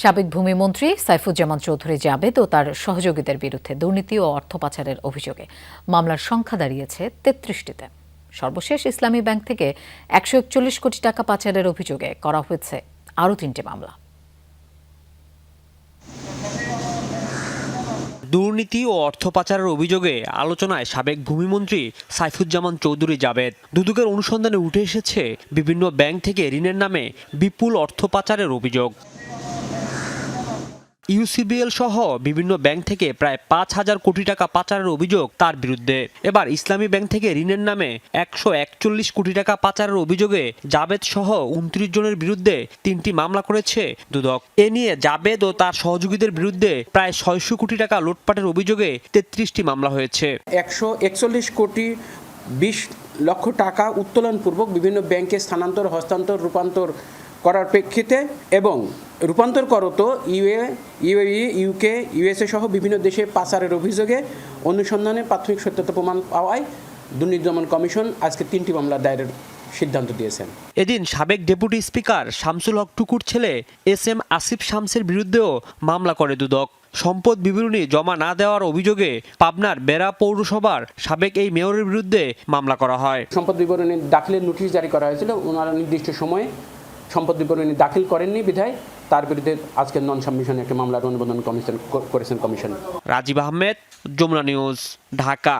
সাবেক ভূমিমন্ত্রী সাইফুজ্জামান চৌধুরী জাবেদ ও তার সহযোগীদের বিরুদ্ধে দুর্নীতি ও অর্থ পাচারের অভিযোগে মামলার সংখ্যা দাঁড়িয়েছে ৩৩টিতে। সর্বশেষ ইসলামী ব্যাংক থেকে ১৪১ কোটি টাকা পাচারের অভিযোগে করা হয়েছে আরও ৩টি মামলা। দুর্নীতি ও অর্থ পাচারের অভিযোগে আলোচনায় সাবেক ভূমিমন্ত্রী সাইফুজ্জামান চৌধুরী জাবেদ। দুদকের অনুসন্ধানে উঠে এসেছে বিভিন্ন ব্যাংক থেকে ঋণের নামে বিপুল অর্থ পাচারের অভিযোগ। ইউসিবিএল সহ বিভিন্ন ব্যাংক থেকে প্রায় ৫,০০০ কোটি টাকা পাচারের অভিযোগ তার বিরুদ্ধে। এবার ইসলামী ব্যাংক থেকে ঋণের নামে ১৪১ কোটি টাকা পাচারের অভিযোগে জাবেদ সহ ২৯ জনের বিরুদ্ধে ৩টি মামলা করেছে দুদক। এ নিয়ে জাবেদ ও তার সহযোগীদের বিরুদ্ধে প্রায় ৬০০ কোটি টাকা লুটপাটের অভিযোগে ৩৩টি মামলা হয়েছে। ১৪১ কোটি ২০ লক্ষ টাকা উত্তোলনপূর্বক বিভিন্ন ব্যাংকে স্থানান্তর, হস্তান্তর, রূপান্তর করার প্রেক্ষিতে এবং রূপান্তর করত ইউএই, ইউকে, ইউএসএ সহ বিভিন্ন দেশে পাচারের অভিযোগে অনুসন্ধানে প্রাথমিক সত্যতা প্রমাণ পাওয়ায় দুর্নীতি দমন কমিশন আজকে ৩টি মামলা দায়েরের সিদ্ধান্ত দিয়েছেন। এদিন সাবেক ডেপুটি স্পিকার শামসুল হক টুকুর ছেলে এস.এম. আসিফ শামসের বিরুদ্ধেও মামলা করে দুদক। সম্পদ বিবরণী জমা না দেওয়ার অভিযোগে পাবনার বেড়া পৌরসভার সাবেক এই মেয়রের বিরুদ্ধে মামলা করা হয়। সম্পদ বিবরণী দাখিলের নোটিশ জারি করা হয়েছিল, ওনারা নির্দিষ্ট সময়ে সম্পদ বিবরণী দাখিল করেননি বিধায় তার বিরুদ্ধে আজকে নন সাবমিশনে একটা মামলার অনুমোদন করেছেন কমিশন। রাজীব আহমেদ, যমুনা নিউজ, ঢাকা।